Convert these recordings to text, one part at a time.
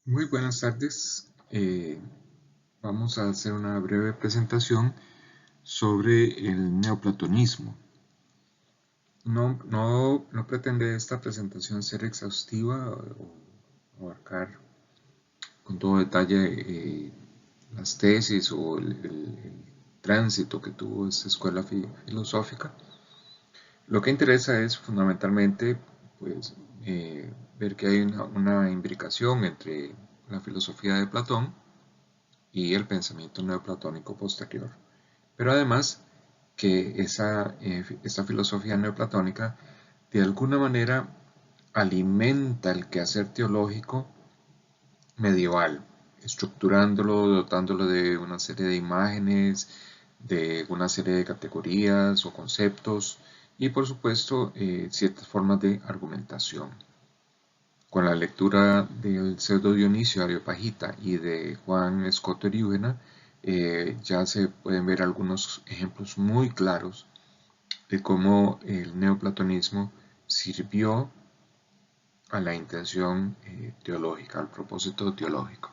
Muy buenas tardes. Vamos a hacer una breve presentación sobre el neoplatonismo. No pretende esta presentación ser exhaustiva o abarcar con todo detalle las tesis o el tránsito que tuvo esta escuela filosófica. Lo que interesa es fundamentalmente pues, ver que hay una imbricación entre la filosofía de Platón y el pensamiento neoplatónico posterior. Pero además que esta filosofía neoplatónica de alguna manera alimenta el quehacer teológico medieval, estructurándolo, dotándolo de una serie de imágenes, de una serie de categorías o conceptos y por supuesto ciertas formas de argumentación. Con la lectura del pseudo Dionisio Areopagita y de Juan Escoto Eriúgena, ya se pueden ver algunos ejemplos muy claros de cómo el neoplatonismo sirvió a la intención teológica, al propósito teológico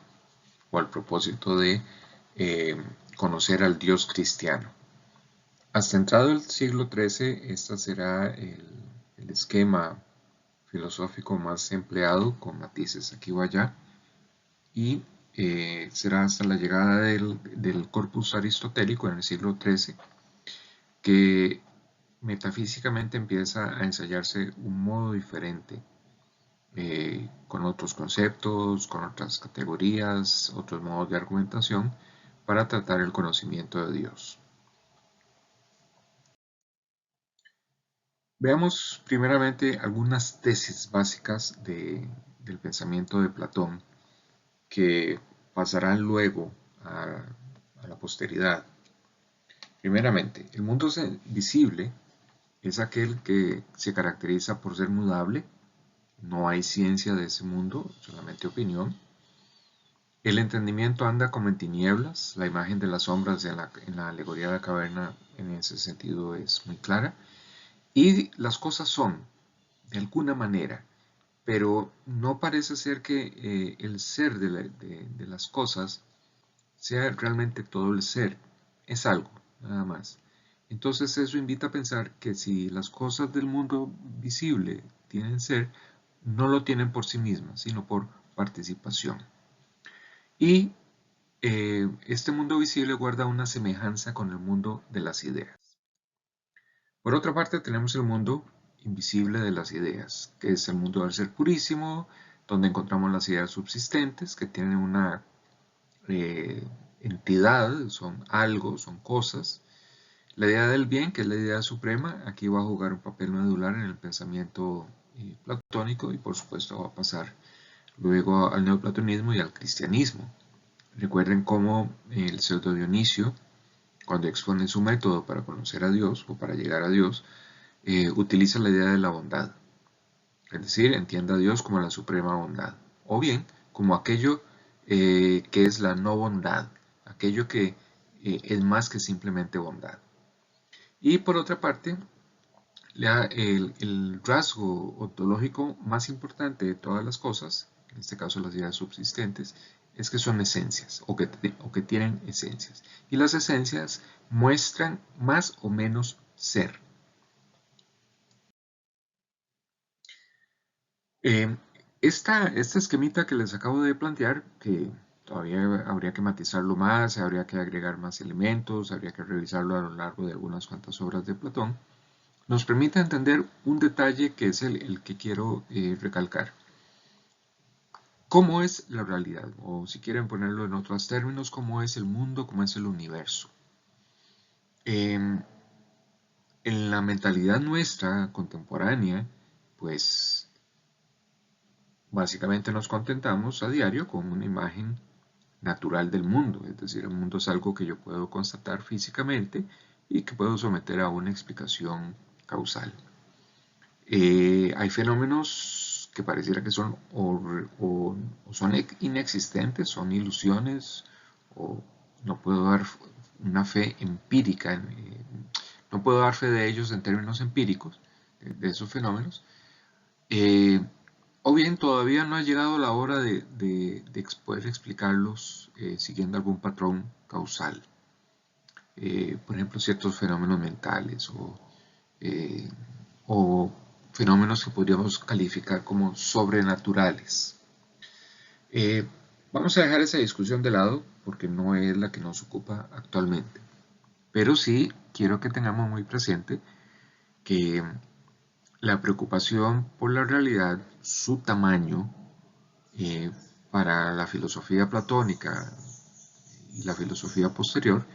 o al propósito de eh, conocer al Dios cristiano. Hasta entrado el siglo XIII, este será el esquema filosófico más empleado, con matices aquí o allá, y será hasta la llegada del corpus aristotélico en el siglo XIII que metafísicamente empieza a ensayarse un modo diferente, con otros conceptos, con otras categorías, otros modos de argumentación para tratar el conocimiento de Dios. Veamos primeramente algunas tesis básicas del pensamiento de Platón que pasarán luego a la posteridad. Primeramente, el mundo visible es aquel que se caracteriza por ser mudable, no hay ciencia de ese mundo, solamente opinión. El entendimiento anda como en tinieblas, la imagen de las sombras en la alegoría de la caverna en ese sentido es muy clara. Y las cosas son, de alguna manera, pero no parece ser que el ser de las cosas sea realmente todo el ser, es algo, nada más. Entonces eso invita a pensar que si las cosas del mundo visible tienen ser, no lo tienen por sí mismas, sino por participación. Y este mundo visible guarda una semejanza con el mundo de las ideas. Por otra parte, tenemos el mundo invisible de las ideas, que es el mundo del ser purísimo, donde encontramos las ideas subsistentes, que tienen una eh, entidad, son algo, son cosas. La idea del bien, que es la idea suprema, aquí va a jugar un papel medular en el pensamiento platónico y por supuesto va a pasar luego al neoplatonismo y al cristianismo. Recuerden cómo el pseudo Dionisio, cuando expone su método para conocer a Dios o para llegar a Dios, utiliza la idea de la bondad. Es decir, entiende a Dios como la suprema bondad. O bien, como aquello que es la no bondad, aquello que es más que simplemente bondad. Y por otra parte, el rasgo ontológico más importante de todas las cosas, en este caso las ideas subsistentes, es que son esencias o que tienen esencias. Y las esencias muestran más o menos ser. Eh, esta esquemita que les acabo de plantear, que todavía habría que matizarlo más, habría que agregar más elementos, habría que revisarlo a lo largo de algunas cuantas obras de Platón, nos permite entender un detalle que es el que quiero recalcar. ¿Cómo es la realidad? O si quieren ponerlo en otros términos, ¿cómo es el mundo? ¿Cómo es el universo? En la mentalidad nuestra contemporánea, pues básicamente nos contentamos a diario con una imagen natural del mundo, es decir, el mundo es algo que yo puedo constatar físicamente y que puedo someter a una explicación causal. Hay fenómenos que pareciera que son o son inexistentes, son ilusiones, o no puedo dar una fe empírica, no puedo dar fe de ellos en términos empíricos, de esos fenómenos. Eh, O bien todavía no ha llegado la hora de poder explicarlos siguiendo algún patrón causal. Por ejemplo, ciertos fenómenos mentales eh, o fenómenos que podríamos calificar como sobrenaturales. Vamos a dejar esa discusión de lado porque no es la que nos ocupa actualmente. Pero sí quiero que tengamos muy presente que la preocupación por la realidad, su tamaño, eh, para la filosofía platónica y la filosofía posterior,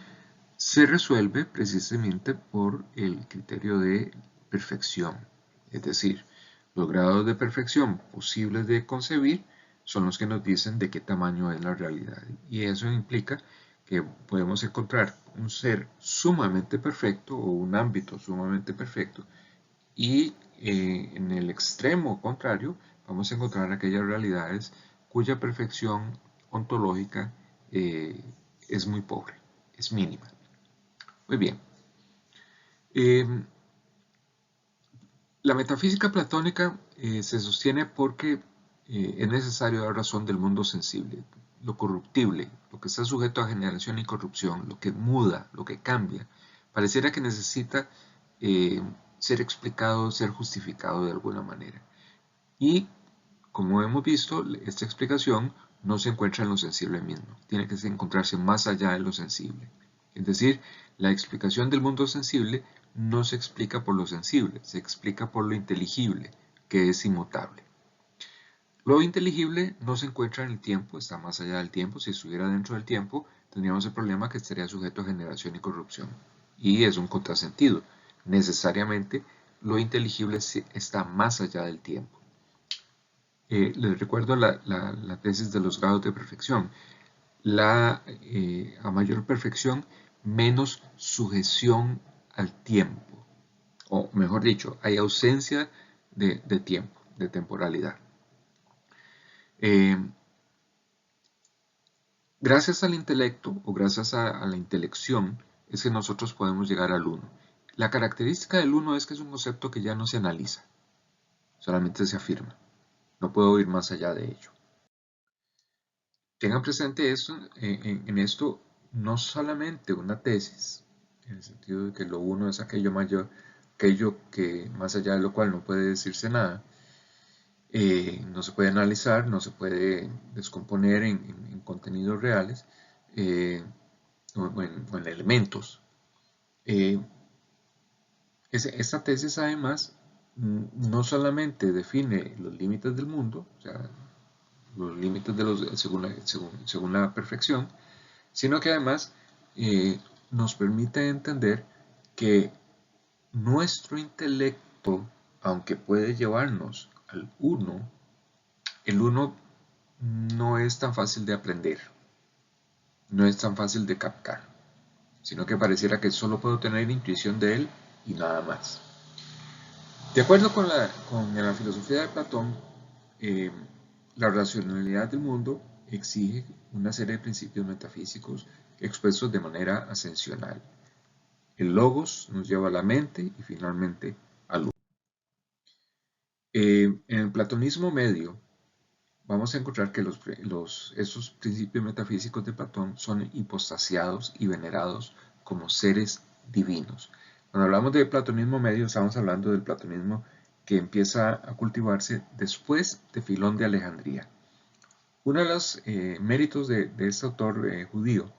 se resuelve precisamente por el criterio de perfección. Es decir, los grados de perfección posibles de concebir son los que nos dicen de qué tamaño es la realidad. Y eso implica que podemos encontrar un ser sumamente perfecto o un ámbito sumamente perfecto y en el extremo contrario vamos a encontrar aquellas realidades cuya perfección ontológica es muy pobre, es mínima. Muy bien. La metafísica platónica se sostiene porque es necesario dar razón del mundo sensible, lo corruptible, lo que está sujeto a generación y corrupción, lo que muda, lo que cambia. Pareciera que necesita ser explicado, ser justificado de alguna manera. Y, como hemos visto, esta explicación no se encuentra en lo sensible mismo, tiene que encontrarse más allá de lo sensible. Es decir, la explicación del mundo sensible no se explica por lo sensible, se explica por lo inteligible, que es inmutable. Lo inteligible no se encuentra en el tiempo, está más allá del tiempo. Si estuviera dentro del tiempo, tendríamos el problema que estaría sujeto a generación y corrupción. Y es un contrasentido. Necesariamente, lo inteligible está más allá del tiempo. Les recuerdo la tesis de los grados de perfección. A mayor perfección, menos sujeción al tiempo. O mejor dicho, hay ausencia de tiempo, de temporalidad. Gracias al intelecto o gracias a la intelección es que nosotros podemos llegar al uno. La característica del uno es que es un concepto que ya no se analiza, solamente se afirma. No puedo ir más allá de ello. Tengan presente esto, en esto no solamente una tesis, en el sentido de que lo uno es aquello mayor, aquello que más allá de lo cual no puede decirse nada, no se puede analizar, no se puede descomponer en contenidos reales o en elementos. Esta tesis además no solamente define los límites del mundo, o sea, los límites según la perfección, sino que además nos permite entender que nuestro intelecto, aunque puede llevarnos al uno, el uno no es tan fácil de aprender, no es tan fácil de captar, sino que pareciera que solo puedo tener intuición de él y nada más. De acuerdo con la filosofía de Platón, eh, la racionalidad del mundo exige una serie de principios metafísicos expresos de manera ascensional. El logos nos lleva a la mente y finalmente al uno. En el platonismo medio vamos a encontrar que esos principios metafísicos de Platón son hipostasiados y venerados como seres divinos. Cuando hablamos de platonismo medio estamos hablando del platonismo que empieza a cultivarse después de Filón de Alejandría. Uno de los méritos de este autor judío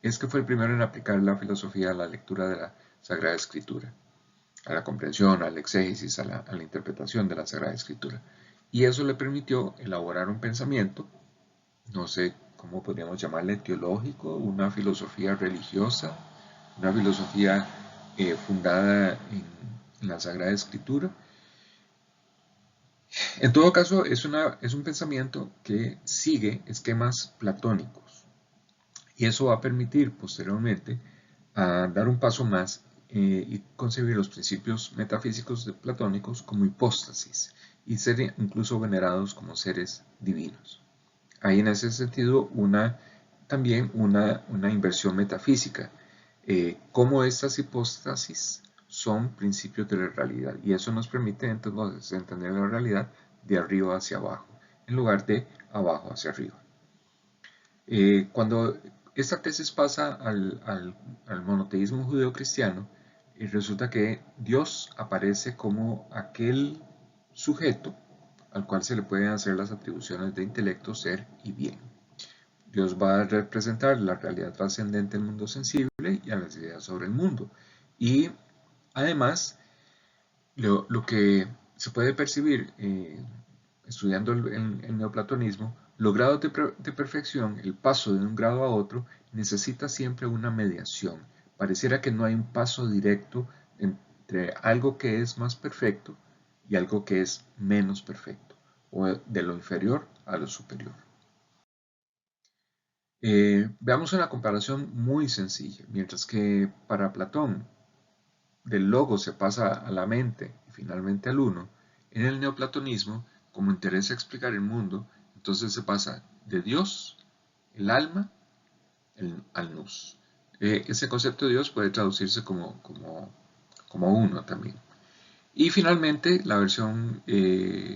es que fue el primero en aplicar la filosofía a la lectura de la Sagrada Escritura, a la comprensión, al exégesis, a la interpretación de la Sagrada Escritura. Y eso le permitió elaborar un pensamiento, no sé cómo podríamos llamarle, teológico, una filosofía religiosa, una filosofía fundada en la Sagrada Escritura. En todo caso, es un pensamiento que sigue esquemas platónicos y eso va a permitir posteriormente dar un paso más y concebir los principios metafísicos platónicos como hipóstasis y ser incluso venerados como seres divinos. Hay en ese sentido también una inversión metafísica, cómo estas hipóstasis son principios de la realidad y eso nos permite entonces entender la realidad de arriba hacia abajo, en lugar de abajo hacia arriba. Cuando esta tesis pasa al monoteísmo judeo-cristiano, resulta que Dios aparece como aquel sujeto al cual se le pueden hacer las atribuciones de intelecto, ser y bien. Dios va a representar la realidad trascendente del mundo sensible y a las ideas sobre el mundo. Y además, lo que se puede percibir estudiando el neoplatonismo, los grados de perfección, el paso de un grado a otro, necesita siempre una mediación. Pareciera que no hay un paso directo entre algo que es más perfecto y algo que es menos perfecto, o de lo inferior a lo superior. Veamos una comparación muy sencilla. Mientras que para Platón del logo se pasa a la mente y finalmente al uno, en el neoplatonismo, como interesa explicar el mundo, entonces se pasa de Dios, el alma, al nous. Ese concepto de Dios puede traducirse como uno también. Y finalmente la versión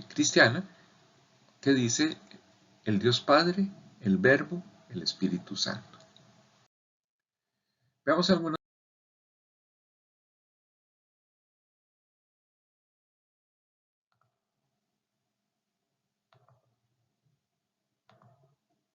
cristiana que dice el Dios Padre, el Verbo, el Espíritu Santo. Veamos algunas